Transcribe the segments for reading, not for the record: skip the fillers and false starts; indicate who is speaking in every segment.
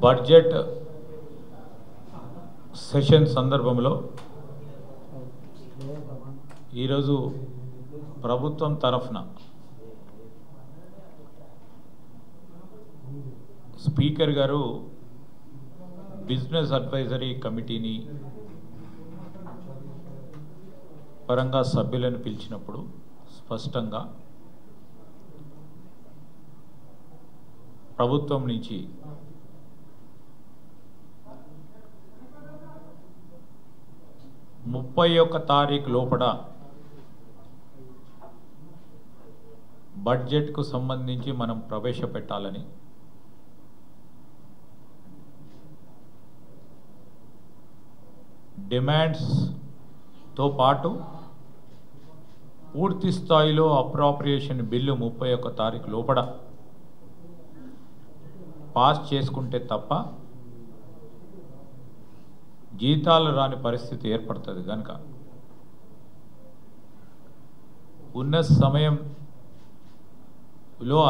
Speaker 1: Budget session సందర్భంలో ఈరోజు ప్రభుత్వం తరఫున స్పీకర్ గారు బిజినెస్ అడ్వైజరీ కమిటీని పరంగా సభ్యులను పిలిచినప్పుడు స్పష్టంగా ప్రభుత్వం నుంచి ముప్పై తారీఖు లోపల బడ్జెట్కు సంబంధించి మనం ప్రవేశపెట్టాలని డిమాండ్స్తో పాటు పూర్తి స్థాయిలో అప్రాప్రియేషన్ బిల్లు 31 తారీఖు లోపల పాస్ చేసుకుంటే తప్ప జీతాలు రాని పరిస్థితి ఏర్పడుతుంది కనుక ఉన్న సమయంలో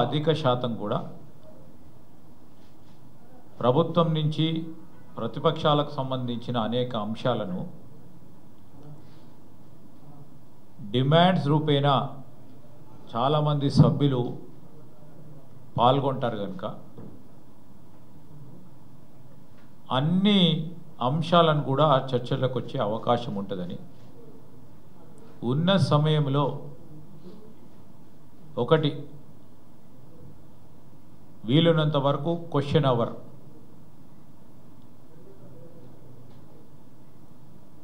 Speaker 1: అధిక శాతం కూడా ప్రభుత్వం నుంచి ప్రతిపక్షాలకు సంబంధించిన అనేక అంశాలను డిమాండ్స్ రూపేణా చాలామంది సభ్యులు పాల్గొంటారు కనుక అన్ని అంశాలను కూడా చర్చలకు వచ్చే అవకాశం ఉంటుందని ఉన్న సమయంలో ఒకటి వీలున్నంత వరకు క్వశ్చన్ అవర్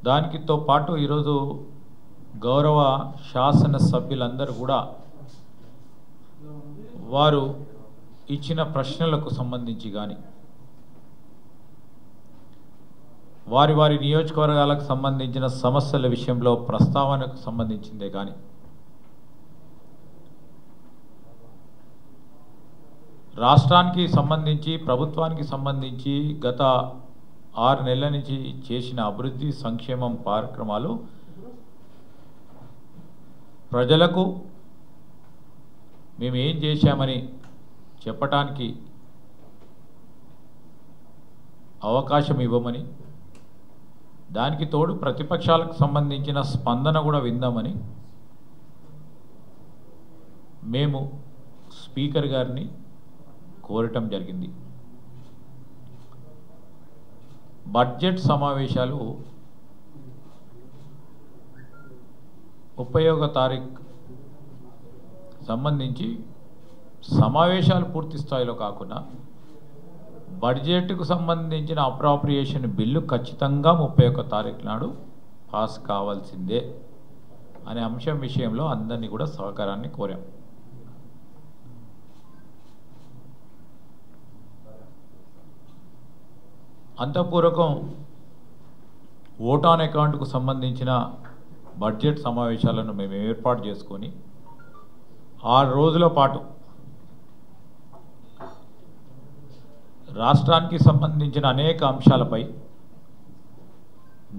Speaker 1: దానికితో పాటు ఈరోజు గౌరవ శాసన సభ్యులందరూ కూడా వారు ఇచ్చిన ప్రశ్నలకు సంబంధించి కానీ వారి వారి నియోజకవర్గాలకు సంబంధించిన సమస్యల విషయంలో ప్రస్తావనకు సంబంధించిందే కానీ రాష్ట్రానికి సంబంధించి ప్రభుత్వానికి సంబంధించి గత 6 నెలల నుంచి చేసిన అభివృద్ధి సంక్షేమం కార్యక్రమాలు ప్రజలకు మేము ఏం చేశామని చెప్పటానికి అవకాశం ఇవ్వమని దానికి తోడు ప్రతిపక్షాలకు సంబంధించిన స్పందన కూడా విందామని మేము స్పీకర్ గారిని కోరటం జరిగింది. బడ్జెట్ సమావేశాలు 31 తారీఖు సంబంధించి సమావేశాలు పూర్తి స్థాయిలో కాకుండా బడ్జెట్కు సంబంధించిన అప్రాప్రియేషన్ బిల్లు ఖచ్చితంగా 31 తారీఖు నాడు పాస్ కావాల్సిందే అనే అంశం విషయంలో అందరినీ కూడా సహకారాన్ని కోరాం. అంతఃపూర్వకం ఓట్ ఆన్ అకౌంట్కు సంబంధించిన బడ్జెట్ సమావేశాలను మేము ఏర్పాటు చేసుకొని 6 రోజుల పాటు రాష్ట్రానికి సంబంధించిన అనేక అంశాలపై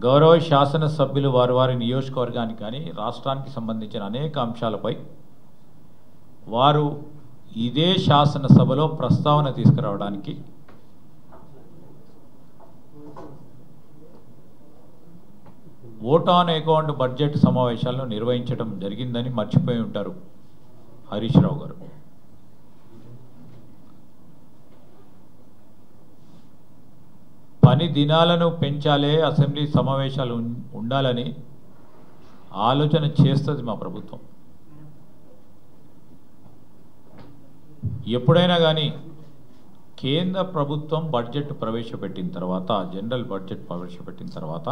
Speaker 1: గౌరవ శాసనసభ్యులు వారి వారి నియోజకవర్గానికి కానీ రాష్ట్రానికి సంబంధించిన అనేక అంశాలపై వారు ఇదే శాసనసభలో ప్రస్తావన తీసుకురావడానికి ఓట్ ఆన్ అకౌంట్ బడ్జెట్ సమావేశాలను నిర్వహించడం జరిగిందని మర్చిపోయి ఉంటారు హరీష్ రావు గారు. పని దినాలను పెంచాలే, అసెంబ్లీ సమావేశాలు ఉండాలని ఆలోచన చేస్తుంది మా ప్రభుత్వం. ఎప్పుడైనా కానీ కేంద్ర ప్రభుత్వం బడ్జెట్ ప్రవేశపెట్టిన తర్వాత, జనరల్ బడ్జెట్ ప్రవేశపెట్టిన తర్వాత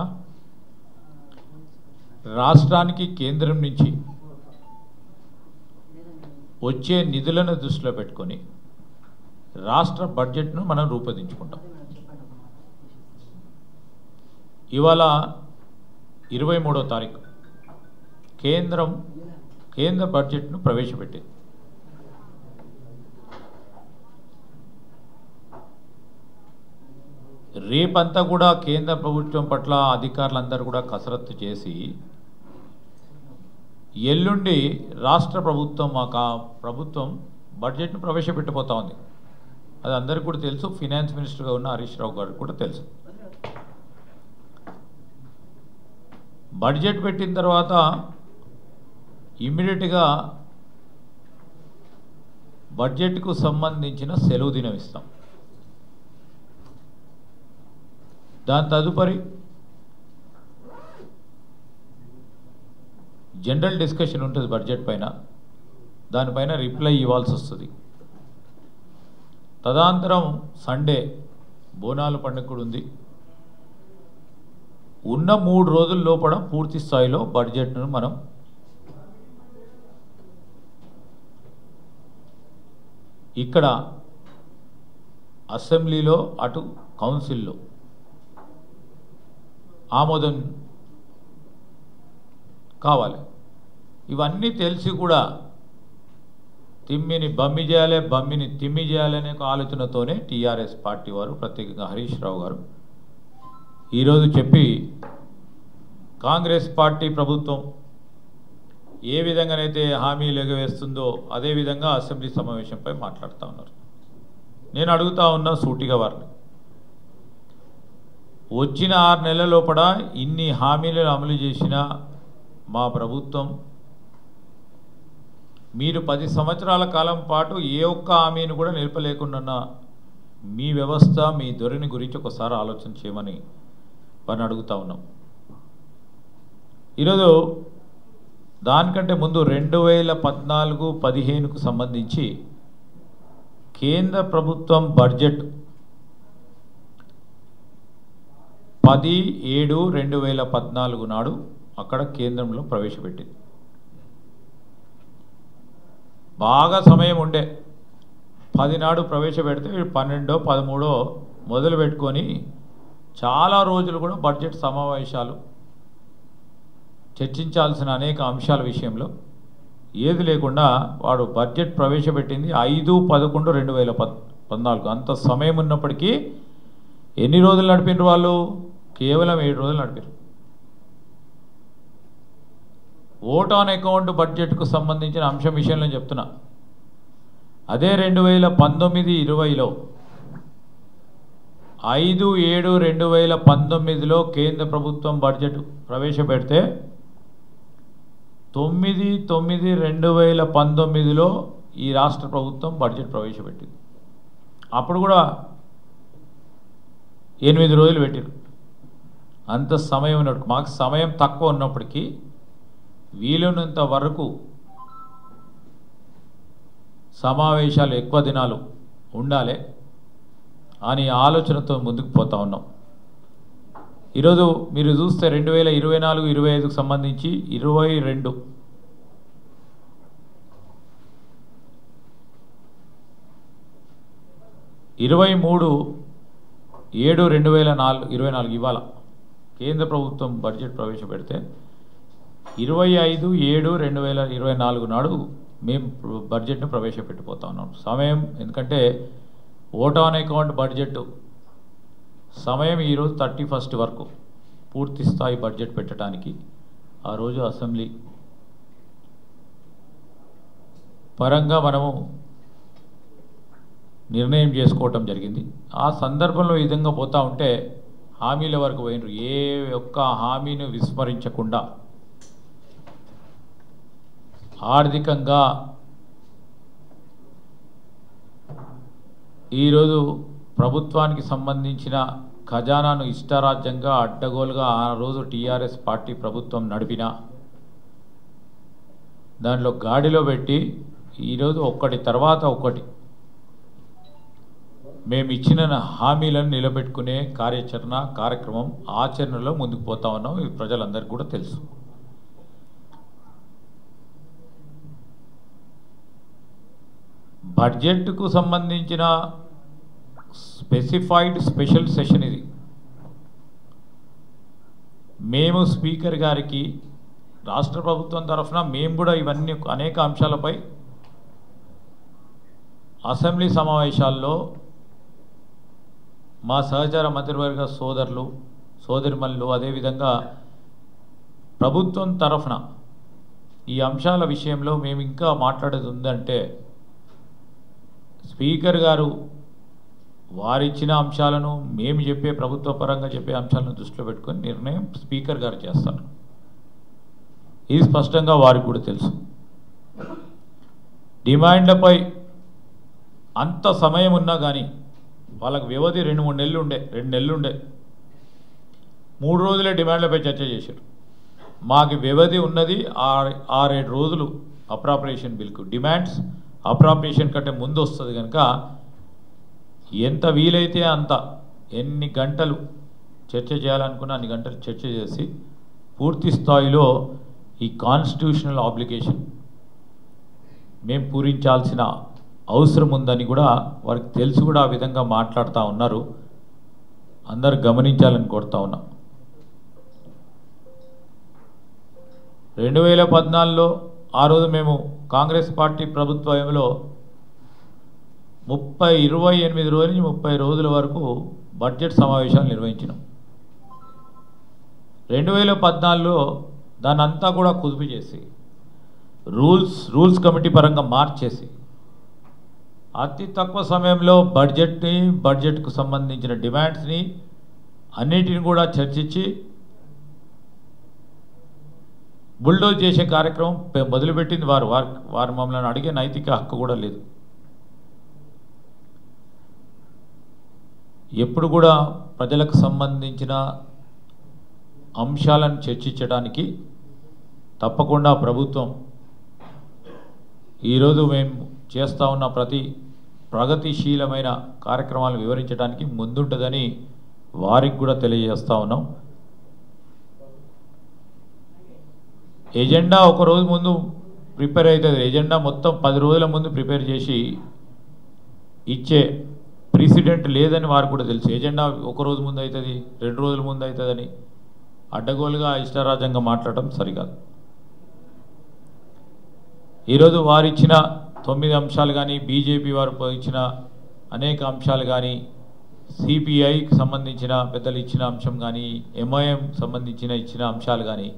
Speaker 1: రాష్ట్రానికి కేంద్రం నుంచి వచ్చే నిధులను దృష్టిలో పెట్టుకొని రాష్ట్ర బడ్జెట్ను మనం రూపొందించుకుంటాం. ఇవాళ 23వ తారీఖు కేంద్ర బడ్జెట్ను ప్రవేశపెట్టింది. రేపంతా కూడా కేంద్ర ప్రభుత్వం పట్ల అధికారులందరూ కూడా కసరత్తు చేసి ఎల్లుండి రాష్ట్ర ప్రభుత్వం ప్రభుత్వం బడ్జెట్ను ప్రవేశపెట్టబోతా ఉంది. అది అందరికీ కూడా తెలుసు. ఫైనాన్స్ మినిస్టర్గా ఉన్న హరీష్ రావు గారికి కూడా తెలుసు. బడ్జెట్ పెట్టిన తర్వాత ఇమ్మీడియట్గా బడ్జెట్కు సంబంధించిన సెలవు దినం ఇస్తాం. దాని తదుపరి జనరల్ డిస్కషన్ ఉంటుంది బడ్జెట్ పైన, దానిపైన రిప్లై ఇవ్వాల్సి వస్తుంది. తదనంతరం సండే బోనాల పండుగ కూడా ఉంది. ఉన్న 3 రోజుల లోపల పూర్తి స్థాయిలో బడ్జెట్ను మనం ఇక్కడ అసెంబ్లీలో అటు కౌన్సిల్లో ఆమోదం కావాలి. ఇవన్నీ తెలిసి కూడా తిమ్మిని బమ్మి చేయాలి, బమ్మిని తిమ్మి చేయాలి అనే ఆలోచనతోనే టీఆర్ఎస్ పార్టీ వారు, ప్రత్యేకంగా హరీష్ రావు గారు ఈరోజు చెప్పి కాంగ్రెస్ పార్టీ ప్రభుత్వం ఏ విధంగానైతే హామీలు ఎగవేస్తుందో అదేవిధంగా అసెంబ్లీ సమావేశంపై మాట్లాడుతూ ఉన్నారు. నేను అడుగుతా ఉన్నా సూటిగా వారిని, వచ్చిన 6 నెలల లోపల ఇన్ని హామీలను అమలు చేసిన మా ప్రభుత్వం, మీరు 10 సంవత్సరాల కాలం పాటు ఏ ఒక్క హామీని కూడా నిలపలేకుండా మీ వ్యవస్థ, మీ ధోరణి గురించి ఒకసారి ఆలోచన చేయమని వారిని అడుగుతా ఉన్నాం. ఈరోజు దానికంటే ముందు 2014-15కు సంబంధించి కేంద్ర ప్రభుత్వం బడ్జెట్ 10/7/2014 నాడు అక్కడ కేంద్రంలో ప్రవేశపెట్టింది. బాగా సమయం ఉండే 10 నాడు ప్రవేశపెడితే 12-13 మొదలు పెట్టుకొని చాలా రోజులు కూడా బడ్జెట్ సమావేశాలు చర్చించాల్సిన అనేక అంశాల విషయంలో ఏది లేకుండా వాడు బడ్జెట్ ప్రవేశపెట్టింది 5/11/2014. అంత సమయం ఉన్నప్పటికీ ఎన్ని రోజులు నడిపినారు వాళ్ళు? కేవలం 7 రోజులు నడిపారు. ఓట్ ఆన్ అకౌంట్ బడ్జెట్కు సంబంధించిన అంశం విషయంలో చెప్తున్నా. అదే 2019-20లో 5/7/2019లో కేంద్ర ప్రభుత్వం బడ్జెట్ ప్రవేశపెడితే 9/9/2019లో ఈ రాష్ట్ర ప్రభుత్వం బడ్జెట్ ప్రవేశపెట్టింది. అప్పుడు కూడా 8 రోజులు పెట్టారు. అంత సమయం ఉన్నట్టు మాకు సమయం తక్కువ ఉన్నప్పటికీ వీలున్నంత వరకు సమావేశాలు ఎక్కువ దినాలు ఉండాలి అని ఆలోచనతో ముందుకు పోతా ఉన్నాం. ఈరోజు మీరు చూస్తే 2024-25కు సంబంధించి 23 7/2024 ఇవాళ కేంద్ర ప్రభుత్వం బడ్జెట్ ప్రవేశపెడితే 25/7/2024 నాడు మేము బడ్జెట్ను ప్రవేశపెట్టిపోతా ఉన్నాం. సమయం ఎందుకంటే ఓట్ ఆన్ అకౌంట్ బడ్జెట్ సమయం ఈరోజు 31 వరకు పూర్తి స్థాయి బడ్జెట్ పెట్టడానికి ఆ రోజు అసెంబ్లీ పరంగా మనము నిర్ణయం చేసుకోవటం జరిగింది. ఆ సందర్భంలో ఈ విధంగా పోతూ ఉంటే హామీల వరకు పోయినరు. ఏ ఒక్క హామీని విస్మరించకుండా ఆర్థికంగా ఈరోజు ప్రభుత్వానికి సంబంధించిన ఖజానాను ఇష్టారాజ్యంగా అడ్డగోలుగా ఆ రోజు టీఆర్ఎస్ పార్టీ ప్రభుత్వం నడిపిన దాంట్లో గాడిలో పెట్టి ఈరోజు ఒక్కటి తర్వాత ఒకటి మేము ఇచ్చిన హామీలను నిలబెట్టుకునే కార్యక్రమం ఆచరణలో ముందుకు పోతా ఉన్నాం. ఇది ప్రజలందరికీ కూడా తెలుసు. బడ్జెట్కు సంబంధించిన స్పెషల్ సెషన్ ఇది. మేము స్పీకర్ గారికి రాష్ట్ర ప్రభుత్వం తరఫున మేము కూడా ఇవన్నీ అనేక అంశాలపై అసెంబ్లీ సమావేశాల్లో మా సహచార మంత్రివర్గ సోదరులు సోదరిమణులు అదేవిధంగా ప్రభుత్వం తరఫున ఈ అంశాల విషయంలో మేము ఇంకా మాట్లాడేది ఉందంటే స్పీకర్ గారు వారిచ్చిన అంశాలను మేము చెప్పే ప్రభుత్వ పరంగా చెప్పే అంశాలను దృష్టిలో పెట్టుకొని నిర్ణయం స్పీకర్ గారు చేస్తారు. ఇది స్పష్టంగా వారికి కూడా తెలుసు. డిమాండ్లపై అంత సమయం ఉన్నా కానీ వాళ్ళకి వ్యవధి 2-3 నెలలు ఉండే, 2 నెలలు ఉండే, 3 రోజులే డిమాండ్లపై చర్చ చేశారు. మాకు వ్యవధి ఉన్నది 6-7 రోజులు అప్రాప్రియేషన్ బిల్కు. డిమాండ్స్ అప్రాప్రియేషన్ కంటే ముందు వస్తుంది కనుక ఎంత వీలైతే అంత ఎన్ని గంటలు చర్చ చేయాలనుకున్నా అన్ని గంటలు చర్చ చేసి పూర్తి స్థాయిలో ఈ కాన్స్టిట్యూషనల్ ఆబ్లిగేషన్ మేము పూరించాల్సిన అవసరం ఉందని కూడా వారికి తెలిసి కూడా ఆ విధంగా మాట్లాడుతూ ఉన్నారు. అందరు గమనించాలని కోరుతా ఉన్నాం. 2014లో ఆ రోజు మేము కాంగ్రెస్ పార్టీ ప్రభుత్వంలో 28 రోజుల నుంచి 30 రోజుల వరకు బడ్జెట్ సమావేశాలు నిర్వహించినాం. 2014లో దాన్ని అంతా కూడా కుదుపు చేసి రూల్స్ కమిటీ పరంగా మార్చేసి అతి తక్కువ సమయంలో బడ్జెట్కు సంబంధించిన డిమాండ్స్ని అన్నిటిని కూడా చర్చించి బుల్డోజ్ చేసే కార్యక్రమం మొదలుపెట్టింది వారు మమ్మల్ని అడిగే నైతిక హక్కు కూడా లేదు. ఎప్పుడు కూడా ప్రజలకు సంబంధించిన అంశాలను చర్చించడానికి తప్పకుండా ప్రభుత్వం ఈరోజు మేము చేస్తూ ఉన్న ప్రతి ప్రగతిశీలమైన కార్యక్రమాలు వివరించడానికి ముందుంటుందని వారికి కూడా తెలియజేస్తూ ఉన్నాం. ఎజెండా ఒక రోజు ముందు ప్రిపేర్ అవుతుంది. ఎజెండా మొత్తం 10 రోజుల ముందు ప్రిపేర్ చేసి ఇచ్చే ప్రెసిడెంట్ లేదని వారు కూడా తెలుసు. ఎజెండా ఒక రోజు ముందు అవుతుంది, 2 రోజుల ముందు అవుతుందని అడ్డగోలుగా ఇష్టారాజ్యంగా మాట్లాడటం సరికాదు. ఈరోజు వారు ఇచ్చిన 9 అంశాలు కానీ, బీజేపీ వారు ఇచ్చిన అనేక అంశాలు కానీ, సిపిఐకి సంబంధించిన పెద్దలు ఇచ్చిన అంశం కానీ, ఎంఐఎం ఇచ్చిన అంశాలు కానీ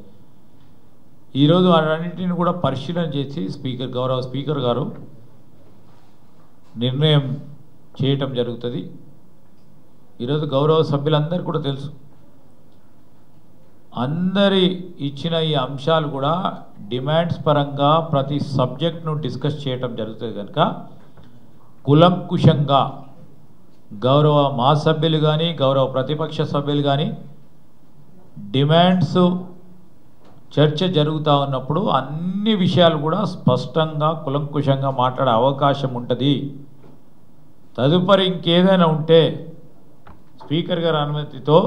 Speaker 1: ఈరోజు వాటన్నింటిని కూడా పరిశీలన చేసి గౌరవ స్పీకర్ గారు నిర్ణయం చేయటం జరుగుతుంది. ఈరోజు గౌరవ సభ్యులందరికీ కూడా తెలుసు. అందరి ఇచ్చిన ఈ అంశాలు కూడా డిమాండ్స్ పరంగా ప్రతి సబ్జెక్ట్ను డిస్కస్ చేయటం జరుగుతుంది కనుక కులంకుశంగా గౌరవ మా సభ్యులు కానీ, గౌరవ ప్రతిపక్ష సభ్యులు కానీ డిమాండ్స్ చర్చ జరుగుతూ ఉన్నప్పుడు అన్ని విషయాలు కూడా స్పష్టంగా కులంకుశంగా మాట్లాడే అవకాశం ఉంటుంది. తదుపరి ఇంకేదైనా ఉంటే స్పీకర్ గారి అనుమతితో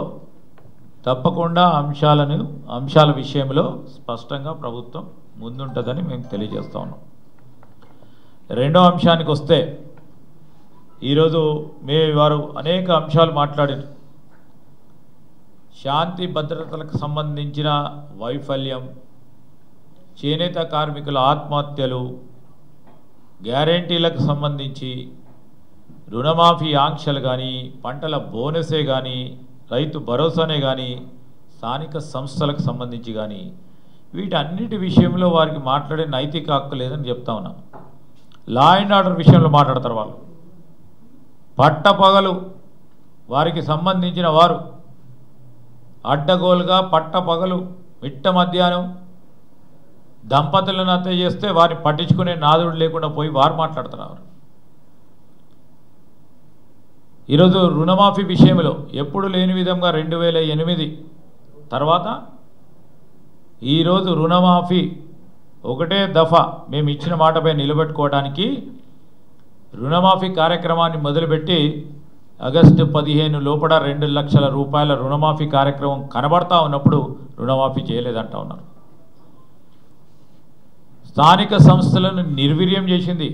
Speaker 1: తప్పకుండా అంశాల విషయంలో స్పష్టంగా ప్రభుత్వం ముందుంటుందని మేము తెలియజేస్తా ఉన్నాం. రెండో అంశానికి వస్తే ఈరోజు వారు అనేక అంశాలు మాట్లాడారు. శాంతి భద్రతలకు సంబంధించిన వైఫల్యం, చేనేత కార్మికుల ఆత్మహత్యలు, గ్యారెంటీలకు సంబంధించి రుణమాఫీ ఆంక్షలు కానీ, పంటల బోనసే కానీ, రైతు భరోసానే కానీ, స్థానిక సంస్థలకు సంబంధించి కానీ వీటన్నిటి విషయంలో వారికి మాట్లాడే నైతిక హక్కు లేదని చెప్తా ఉన్నాం. లా అండ్ ఆర్డర్ విషయంలో మాట్లాడతారు వాళ్ళు. పట్టపగలు వారికి సంబంధించిన వారు అడ్డగోలుగా పట్టపగలు మిట్ట మధ్యాహ్నం దంపతులను హత్య చేస్తే వారిని పట్టించుకునే నాదుడు లేకుండా పోయి వారు మాట్లాడుతున్నారు. ఈరోజు రుణమాఫీ విషయంలో ఎప్పుడు లేని విధంగా 2008 తర్వాత ఈరోజు రుణమాఫీ ఒకటే దఫా మేము ఇచ్చిన మాటపై నిలబెట్టుకోవడానికి రుణమాఫీ కార్యక్రమాన్ని మొదలుపెట్టి ఆగస్టు 15 లోపల 2 లక్షల రూపాయల రుణమాఫీ కార్యక్రమం కనబడతా ఉన్నప్పుడు రుణమాఫీ చేయలేదంటా ఉన్నారు. స్థానిక సంస్థలను నిర్వీర్యం చేసింది.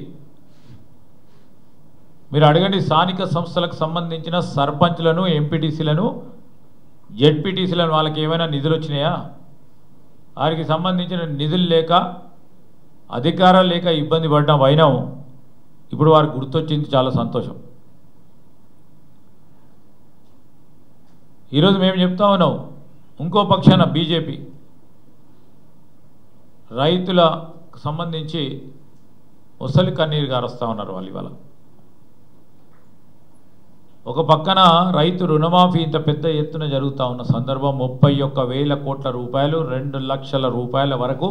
Speaker 1: మీరు అడగండి, స్థానిక సంస్థలకు సంబంధించిన సర్పంచ్లను, ఎంపీటీసీలను, జెడ్పీటీసీలను వాళ్ళకి ఏమైనా నిధులు వచ్చినాయా? వారికి సంబంధించిన నిధులు లేక, అధికారాలు లేక ఇబ్బంది పడ్డ వైనం ఇప్పుడు వారికి గుర్తొచ్చింది. చాలా సంతోషం. ఈరోజు మేము చెప్తా ఉన్నాం, ఇంకో పక్షాన బీజేపీ రైతులకు సంబంధించి ముసలి కన్నీరు గారుస్తూ ఉన్నారు వాళ్ళు. ఇవాళ ఒక పక్కన రైతు రుణమాఫీ ఇంత పెద్ద ఎత్తున జరుగుతూ ఉన్న సందర్భం 31,000 కోట్ల రూపాయలు 2 లక్షల రూపాయల వరకు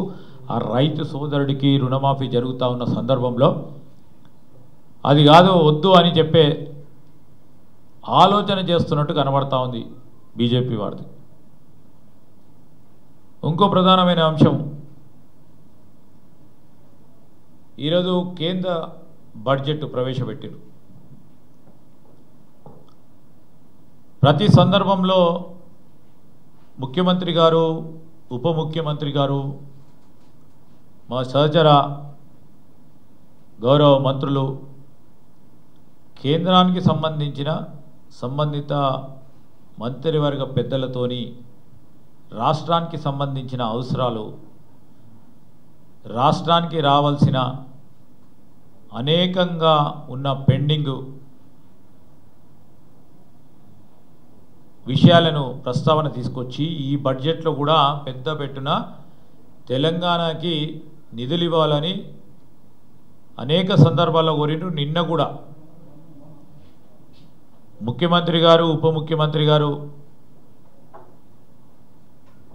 Speaker 1: ఆ రైతు సోదరుడికి రుణమాఫీ జరుగుతూ ఉన్న సందర్భంలో అది కాదు వద్దు అని చెప్పే ఆలోచన చేస్తున్నట్టు కనబడతా ఉంది బీజేపీ వారిది. ఇంకో ప్రధానమైన అంశం, ఈరోజు కేంద్ర బడ్జెట్ ప్రవేశపెట్టారు. ప్రతి సందర్భంలో ముఖ్యమంత్రి గారు, ఉప ముఖ్యమంత్రి గారు, మా సహచర గౌరవ మంత్రులు కేంద్రానికి సంబంధించిన సంబంధిత మంత్రివర్గ పెద్దలతోని రాష్ట్రానికి సంబంధించిన అవసరాలు, రాష్ట్రానికి రావాల్సిన అనేకంగా ఉన్న పెండింగ్ విషయాలను ప్రస్తావన తీసుకొచ్చి ఈ బడ్జెట్లో కూడా పెద్ద పెట్టున తెలంగాణకి నిధులు ఇవ్వాలని అనేక సందర్భాల్లో కోరిండ్రు. నిన్న కూడా ముఖ్యమంత్రి గారు, ఉప ముఖ్యమంత్రి గారు,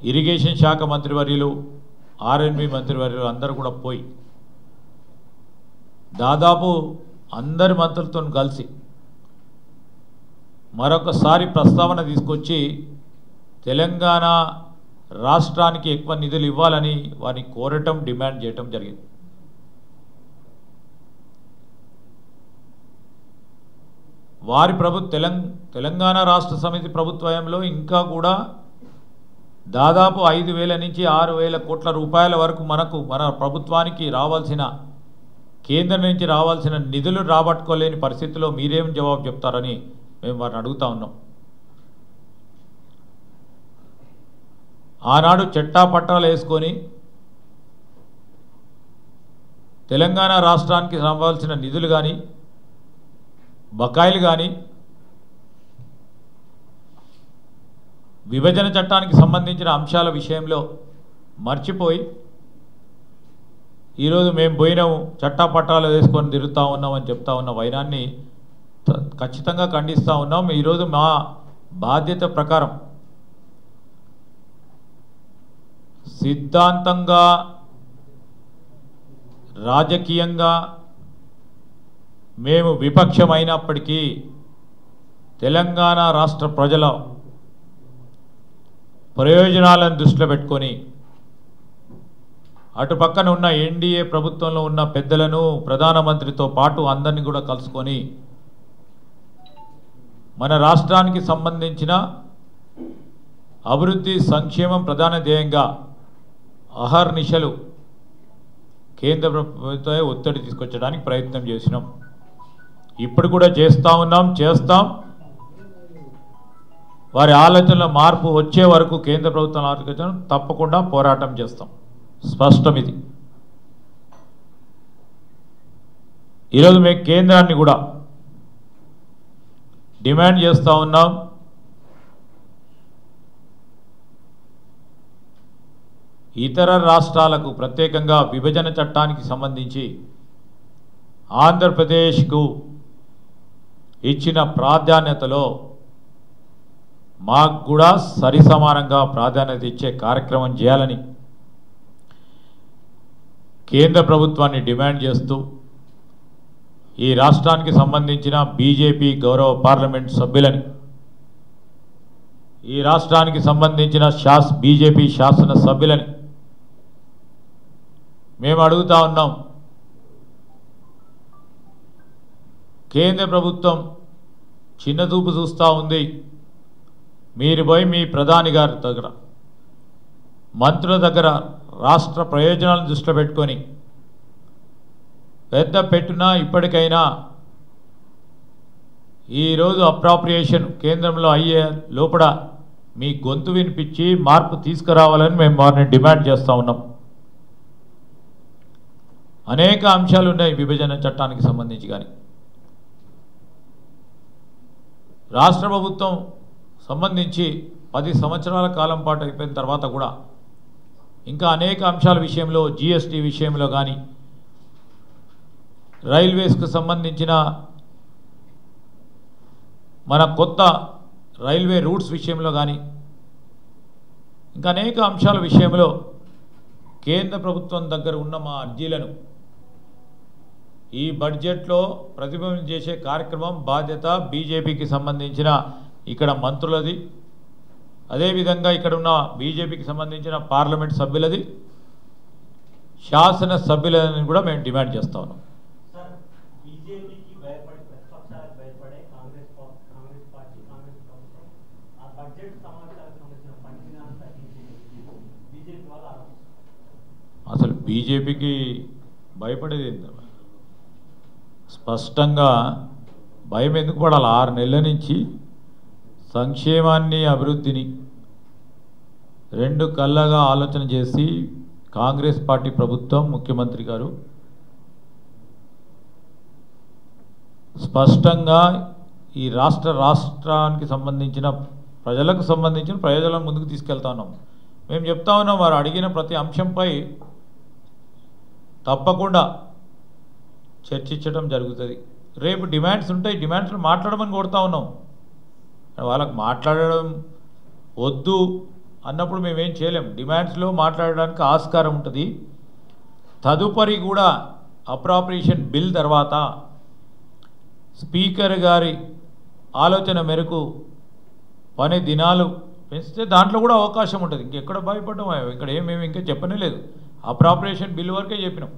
Speaker 1: ఇరిగేషన్ శాఖ మంత్రివర్యులు, ఆర్ఎన్బి మంత్రివర్యులు అందరూ కూడా పోయి దాదాపు అందరి మంత్రులతో కలిసి మరొకసారి ప్రస్తావన తీసుకొచ్చి తెలంగాణ రాష్ట్రానికి ఎక్కువ నిధులు ఇవ్వాలని వారిని కోరటం, డిమాండ్ చేయటం జరిగింది. వారి తెలంగాణ రాష్ట్ర సమితి ప్రభుత్వంలో ఇంకా కూడా దాదాపు 5,000 నుంచి 6,000 కోట్ల రూపాయల వరకు మన ప్రభుత్వానికి రావాల్సిన, కేంద్రం నుంచి రావాల్సిన నిధులు రాబట్టుకోలేని పరిస్థితిలో మీరేం జవాబు చెప్తారని మేము వారిని అడుగుతా ఉన్నాం. ఆనాడు చట్టాపట్టాలు వేసుకొని తెలంగాణ రాష్ట్రానికి రావాల్సిన నిధులు కానీ, బకాయిలు కానీ, విభజన చట్టానికి సంబంధించిన అంశాల విషయంలో మర్చిపోయి ఈరోజు మేము పోయినాము, చట్టాపట్టాలు వేసుకొని తిరుగుతూ ఉన్నామని చెప్తా ఉన్న వైనాన్ని ఖచ్చితంగా ఖండిస్తూ ఉన్నాం. ఈరోజు మా బాధ్యత ప్రకారం సిద్ధాంతంగా, రాజకీయంగా మేము విపక్షమైనప్పటికీ తెలంగాణ రాష్ట్ర ప్రజల ప్రయోజనాలను దృష్టిలో పెట్టుకొని అటు పక్కన ఉన్న ఎన్డీఏ ప్రభుత్వంలో ఉన్న పెద్దలను, ప్రధానమంత్రితో పాటు అందరినీ కూడా కలుసుకొని మన రాష్ట్రానికి సంబంధించిన అభివృద్ధి, సంక్షేమం ప్రధాన ధ్యేయంగా అహర్నిశలు కేంద్ర ప్రభుత్వం ఒత్తిడి తీసుకొచ్చడానికి ప్రయత్నం చేసినాం. ఇప్పుడు కూడా చేస్తూ ఉన్నాం, చేస్తాం. వారి ఆలోచనలో మార్పు వచ్చే వరకు కేంద్ర ప్రభుత్వం ఆలోచన తప్పకుండా పోరాటం చేస్తాం. స్పష్టం ఇది. ఈరోజు మేము కేంద్రాన్ని కూడా డిమాండ్ చేస్తూ ఉన్నాం. ఇతర రాష్ట్రాలకు ప్రత్యేకంగా విభజన చట్టానికి సంబంధించి ఆంధ్రప్రదేశ్కు ఇచ్చిన ప్రాధాన్యతలో మాకు కూడా సరిసమానంగా ప్రాధాన్యత ఇచ్చే కార్యక్రమం చేయాలని కేంద్ర ప్రభుత్వాన్ని డిమాండ్ చేస్తూ ఈ రాష్ట్రానికి సంబంధించిన బీజేపీ గౌరవ పార్లమెంట్ సభ్యులని, ఈ రాష్ట్రానికి సంబంధించిన బీజేపీ శాసన సభ్యులని మేము అడుగుతా ఉన్నాం. కేంద్ర ప్రభుత్వం చిన్నచూపు చూస్తూ ఉంది. మీరు పోయి మీ ప్రధాని గారి దగ్గర, మంత్రుల దగ్గర రాష్ట్ర ప్రయోజనాలను దృష్టిలో పెట్టుకొని పెద్ద పెట్టున ఇప్పటికైనా ఈరోజు అప్రాప్రియేషన్ కేంద్రంలో అయ్యే లోపల మీ గొంతు వినిపించి మార్పు తీసుకురావాలని మేము వారిని డిమాండ్ చేస్తూ ఉన్నాం. అనేక అంశాలు ఉన్నాయి విభజన చట్టానికి సంబంధించి. కానీ రాష్ట్ర ప్రభుత్వం సంబంధించి 10 సంవత్సరాల కాలం పాటు అయిపోయిన తర్వాత కూడా ఇంకా అనేక అంశాల విషయంలో, జీఎస్టీ విషయంలో కానీ, రైల్వేస్కు సంబంధించిన మన కొత్త రైల్వే రూట్స్ విషయంలో కానీ ఇంకా అనేక అంశాల విషయంలో కేంద్ర ప్రభుత్వం దగ్గర ఉన్న మా అర్జీలను ఈ బడ్జెట్లో ప్రతిబింబం చేసే కార్యక్రమం బాధ్యత బీజేపీకి సంబంధించిన ఇక్కడ మంత్రులది, అదేవిధంగా ఇక్కడ ఉన్న బీజేపీకి సంబంధించిన పార్లమెంట్ సభ్యులది, శాసన సభ్యులని కూడా మేము డిమాండ్ చేస్తా ఉన్నాం. అసలు బీజేపీకి భయపడేది ఏంటమ్మా? స్పష్టంగా భయం ఎందుకు పడాలి? 6 నెలల నుంచి సంక్షేమాన్ని అభివృద్ధిని రెండు కళ్ళగా ఆలోచన చేసి కాంగ్రెస్ పార్టీ ప్రభుత్వం ముఖ్యమంత్రి గారు స్పష్టంగా ఈ రాష్ట్రానికి సంబంధించిన ప్రయోజనాలను ముందుకు తీసుకెళ్తా ఉన్నాం. మేము చెప్తా ఉన్నాం, వారు అడిగిన ప్రతి అంశంపై తప్పకుండా చర్చించడం జరుగుతుంది. రేపు డిమాండ్స్ ఉంటాయి, డిమాండ్స్లో మాట్లాడమని కోరుతా ఉన్నాం. వాళ్ళకు మాట్లాడడం వద్దు అన్నప్పుడు మేమేం చేయలేం. డిమాండ్స్లో మాట్లాడడానికి ఆస్కారం ఉంటుంది. తదుపరి కూడా అప్రాప్రియేషన్ బిల్ తర్వాత స్పీకర్ గారి ఆలోచన మేరకు పని దినాలు పెంచితే దాంట్లో కూడా అవకాశం ఉంటుంది. ఇంకెక్కడ భయపడడం, ఇక్కడ మేము ఇంకా చెప్పనే లేదు. అప్రాప్రియేషన్ బిల్ వరకే చెప్పినాం.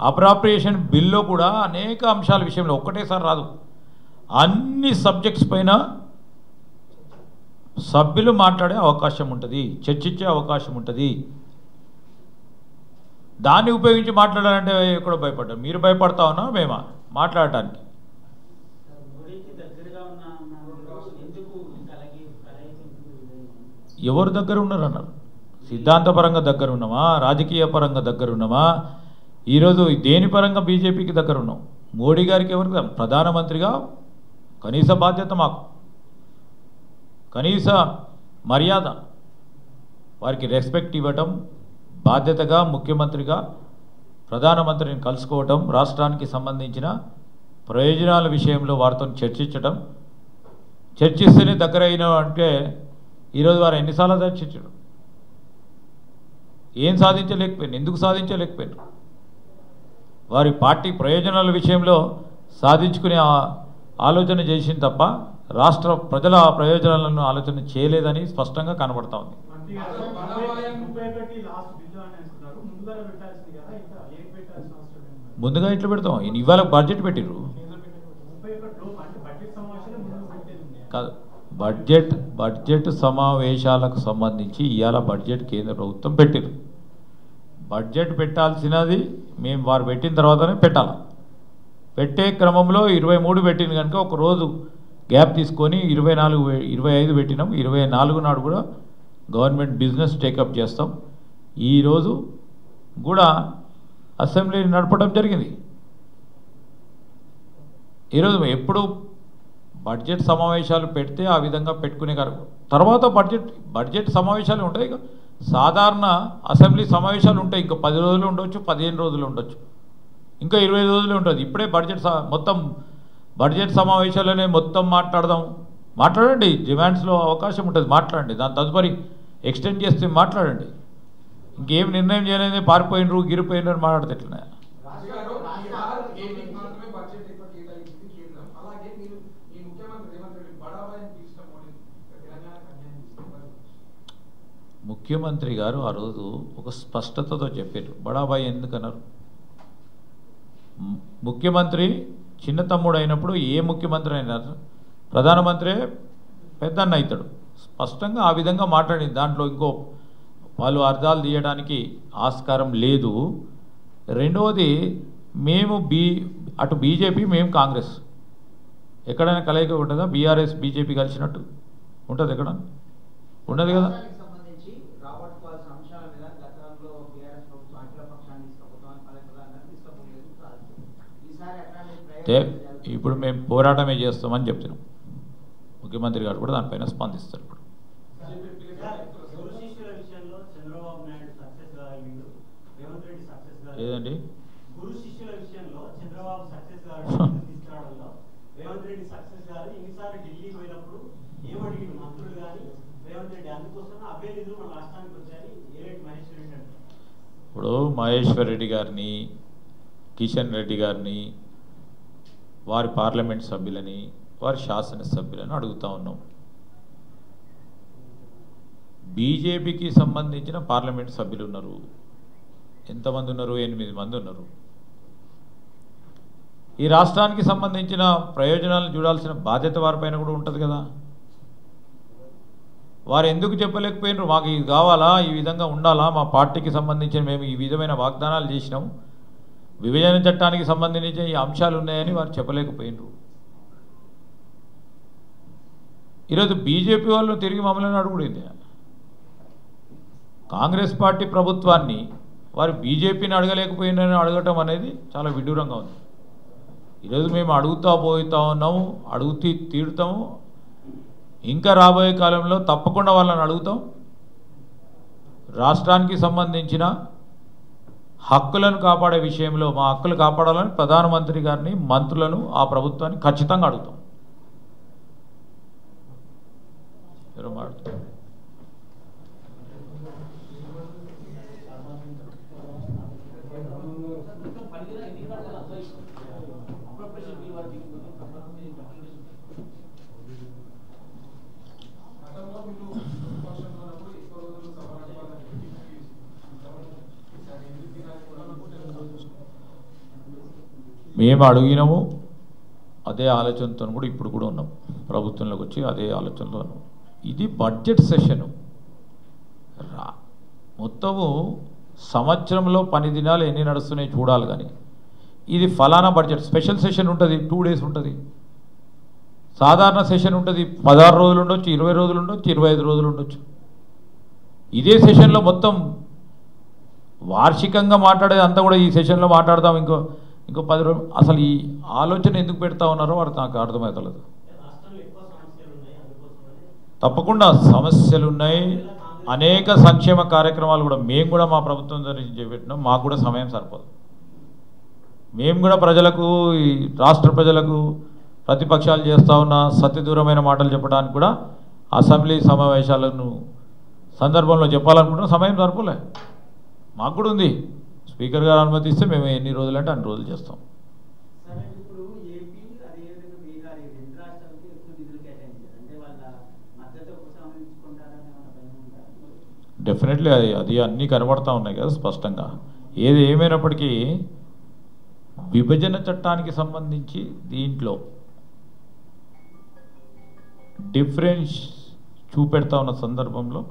Speaker 1: అప్రాప్రియేషన్ బిల్లో కూడా అనేక అంశాల విషయంలో ఒక్కటేసారి రాదు, అన్ని సబ్జెక్ట్స్ పైన సభ్యులు మాట్లాడే అవకాశం ఉంటుంది, చర్చించే అవకాశం ఉంటుంది. దాన్ని ఉపయోగించి మాట్లాడాలంటే ఎక్కడో భయపడ్డాం. మీరు భయపడతా ఉన్నా మేమా మాట్లాడటానికి? ఎవరు దగ్గర ఉన్నారన్నారు? సిద్ధాంతపరంగా దగ్గర ఉన్నామా? రాజకీయ పరంగా దగ్గర ఉన్నామా? ఈరోజు దేని పరంగా బీజేపీకి దగ్గర ఉన్నాం? మోడీ గారికి ఎవరికి? ప్రధానమంత్రిగా కనీస బాధ్యత మాకు, కనీస మర్యాద, వారికి రెస్పెక్ట్ ఇవ్వటం, బాధ్యతగా ముఖ్యమంత్రిగా ప్రధానమంత్రిని కలుసుకోవటం, రాష్ట్రానికి సంబంధించిన ప్రయోజనాల విషయంలో వారితో చర్చిస్తేనే దగ్గర అయిన అంటే ఈరోజు వారు ఎన్నిసార్లు చర్చించడం? ఏం సాధించలేకపోయారు? ఎందుకు సాధించలేకపోయారు? వారి పార్టీ ప్రయోజనాల విషయంలో సాధించుకునే ఆలోచన చేసింది తప్ప రాష్ట్ర ప్రజల ప్రయోజనాలను ఆలోచన చేయలేదని స్పష్టంగా కనబడతా ఉంది. ముందుగా ఇట్లా పెడతాం, ఇవాళ బడ్జెట్ పెట్టిర్రు కాదు. బడ్జెట్ సమావేశాలకు సంబంధించి ఇవాళ బడ్జెట్ కేంద్ర ప్రభుత్వం పెట్టిరు. బడ్జెట్ పెట్టాల్సినది మేము వారు పెట్టిన తర్వాతనే పెట్టాలి. పెట్టే క్రమంలో 23 పెట్టింది కనుక ఒకరోజు గ్యాప్ తీసుకొని 25 పెట్టినాం. 24 నాడు కూడా గవర్నమెంట్ బిజినెస్ టేకప్ చేస్తాం. ఈరోజు కూడా అసెంబ్లీ నడపడం జరిగింది. ఈరోజు ఎప్పుడు బడ్జెట్ సమావేశాలు పెడితే ఆ విధంగా పెట్టుకునే తర్వాత బడ్జెట్ సమావేశాలు ఉంటాయి. సాధారణ అసెంబ్లీ సమావేశాలు ఉంటాయి. ఇంకా 10 రోజులు ఉండొచ్చు, 15 రోజులు ఉండొచ్చు, ఇంకా 20 రోజులు ఉంటుంది. ఇప్పుడే మొత్తం బడ్జెట్ సమావేశాలనే మొత్తం మాట్లాడండి. డిమాండ్స్లో అవకాశం ఉంటుంది, మాట్లాడండి. దాని తదుపరి ఎక్స్టెండ్ చేస్తే మాట్లాడండి. ఇంకేం నిర్ణయం చేయలేదు, పారిపోయినరు గిరిపోయినరు అని మాట్లాడితే ఎట్లనే? ముఖ్యమంత్రి గారు ఆ రోజు ఒక స్పష్టతతో చెప్పారు. బడాబాయి ఎందుకన్నారు? ముఖ్యమంత్రి చిన్న తమ్ముడు అయినప్పుడు ఏ ముఖ్యమంత్రి అయినా ప్రధానమంత్రి పెద్దన్న అవుతాడు. స్పష్టంగా ఆ విధంగా మాట్లాడింది. దాంట్లో ఇంకో వాళ్ళు అర్థాలు తీయడానికి ఆస్కారం లేదు. రెండవది, మేము అటు బీజేపీ, మేము కాంగ్రెస్, ఎక్కడైనా కలయిక ఉంటుందా? బీఆర్ఎస్ బీజేపీ కలిసినట్టు ఉంటుంది? ఎక్కడ ఉండదు కదా. ఇప్పుడు మేము పోరాటమే చేస్తామని చెప్తున్నాం. ముఖ్యమంత్రి గారు కూడా దానిపైన స్పందిస్తారు. ఇప్పుడు ఏదండి
Speaker 2: రేవంత్ రెడ్డి సక్సెస్ కాదు. ఇన్నిసార్లు ఢిల్లీ పోయినప్పుడు ఏమడిగిన మంత్రులు కానీ రేవంత్ రెడ్డి అందుకోసం అవే నిధులు మన రాష్ట్రానికి వచ్చాయని ఏలేటి మహేశ్వర్ రెడ్డి అంటారు.
Speaker 1: ఇప్పుడు మహేశ్వర్ రెడ్డి గారిని, కిషన్ రెడ్డి గారిని, వారి పార్లమెంట్ సభ్యులని, వారి శాసనసభ్యులను అడుగుతా ఉన్నాం. బీజేపీకి సంబంధించిన పార్లమెంట్ సభ్యులు ఉన్నారు. ఎంతమంది ఉన్నారు? 8 మంది ఉన్నారు. ఈ రాష్ట్రానికి సంబంధించిన ప్రయోజనాలను చూడాల్సిన బాధ్యత వారిపైన కూడా ఉంటుంది కదా. వారు ఎందుకు చెప్పలేకపోయినారు? మాకు ఇది కావాలా, ఈ విధంగా ఉండాలా, మా పార్టీకి సంబంధించిన మేము ఈ విధమైన వాగ్దానాలు చేసినాం, విభజన చట్టానికి సంబంధించిన ఈ అంశాలు ఉన్నాయని వారు చెప్పలేకపోయినారు. ఈరోజు బీజేపీ వాళ్ళు తిరిగి మమ్మల్ని అడుగుడింది. కాంగ్రెస్ పార్టీ ప్రభుత్వాన్ని వారు బీజేపీని అడగలేకపోయినారని అడగటం అనేది చాలా విడ్డూరంగా ఉంది. ఈరోజు మేము అడుగుతా పోతా ఉన్నాము, అడుగుతూ తీరుతాము. ఇంకా రాబోయే కాలంలో తప్పకుండా వాళ్ళని అడుగుతాం. రాష్ట్రానికి సంబంధించిన హక్కులను కాపాడే విషయంలో మా హక్కులు కాపాడాలని ప్రధానమంత్రి గారిని, మంత్రులను, ఆ ప్రభుత్వాన్ని ఖచ్చితంగా అడుగుతాం. మేము అడిగినాము, అదే ఆలోచనతో కూడా ఇప్పుడు కూడా ఉన్నాం. ప్రభుత్వంలోకి వచ్చి అదే ఆలోచనతో ఉన్నాం. ఇది బడ్జెట్ సెషను. మొత్తము సంవత్సరంలో 10 దినాలు ఎన్ని నడుస్తున్నాయి చూడాలి. కానీ ఇది ఫలానా బడ్జెట్ స్పెషల్ సెషన్ ఉంటుంది, 2 డేస్ ఉంటుంది. సాధారణ సెషన్ ఉంటుంది, 16 రోజులు ఉండొచ్చు, 20 రోజులు ఉండొచ్చు, 25 రోజులు ఉండొచ్చు. ఇదే సెషన్లో మొత్తం వార్షికంగా మాట్లాడేది అంతా కూడా ఈ సెషన్లో మాట్లాడదాం. ఇంకో 10 రోజులు. అసలు ఈ ఆలోచన ఎందుకు పెడతా ఉన్నారో వాడు నాకు అర్థమవుతలేదు. తప్పకుండా సమస్యలు ఉన్నాయి. అనేక సంక్షేమ కార్యక్రమాలు కూడా మేము కూడా మా ప్రభుత్వం గురించి చేపట్టినాం. మాకు కూడా సమయం సరిపోదు. మేము కూడా ప్రజలకు, ఈ రాష్ట్ర ప్రజలకు ప్రతిపక్షాలు చేస్తూ ఉన్న సత్యదూరమైన మాటలు చెప్పడానికి కూడా అసెంబ్లీ సమావేశాలను సందర్భంలో చెప్పాలనుకుంటున్న సమయం సరిపోలే. మాకు కూడా ఉంది. స్పీకర్ గారు అనుమతిస్తే మేము ఎన్ని రోజులు అంటే అన్ని రోజులు చేస్తాం. డెఫినెట్లీ అది అన్నీ కనబడతా ఉన్నాయి కదా స్పష్టంగా. ఏది ఏమైనప్పటికీ విభజన చట్టానికి సంబంధించి దీంట్లో డిఫరెన్స్ చూపెడతా ఉన్న సందర్భంలో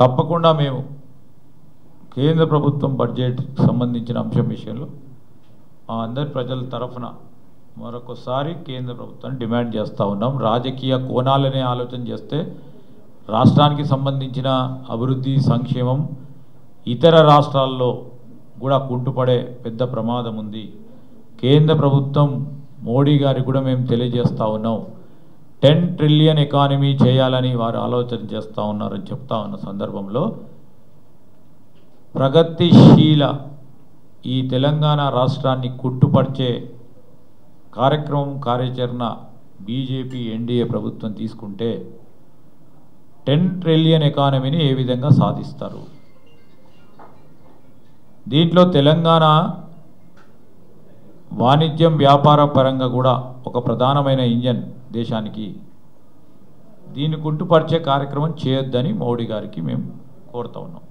Speaker 1: తప్పకుండా మేము కేంద్ర ప్రభుత్వం బడ్జెట్ సంబంధించిన అంశం విషయంలో మా అందరి ప్రజల తరఫున మరొకసారి కేంద్ర ప్రభుత్వాన్ని డిమాండ్ చేస్తూ ఉన్నాం. రాజకీయ కోణాలనే ఆలోచన చేస్తే రాష్ట్రానికి సంబంధించిన అభివృద్ధి, సంక్షేమం ఇతర రాష్ట్రాల్లో కూడా కుంటుపడే పెద్ద ప్రమాదం ఉంది. కేంద్ర ప్రభుత్వం మోడీ గారికి కూడా మేము తెలియజేస్తూ ఉన్నాం. 10 ట్రిలియన్ ఎకానమీ చేయాలని వారు ఆలోచన చేస్తూ ఉన్నారని చెప్తా ఉన్న సందర్భంలో ప్రగతిశీల ఈ తెలంగాణ రాష్ట్రాన్ని కుట్టుపరిచే కార్యాచరణ బీజేపీ ఎన్డీఏ ప్రభుత్వం తీసుకుంటే 10 ట్రిలియన్ ఎకానమీని ఏ విధంగా సాధిస్తారు? దీంట్లో తెలంగాణ వాణిజ్యం, వ్యాపార పరంగా కూడా ఒక ప్రధానమైన ఇంజన్ దేశానికి. దీన్ని కుంటుపరిచే కార్యక్రమం చేయొద్దని మోడీ గారికి మేము కోరుతా ఉన్నాం.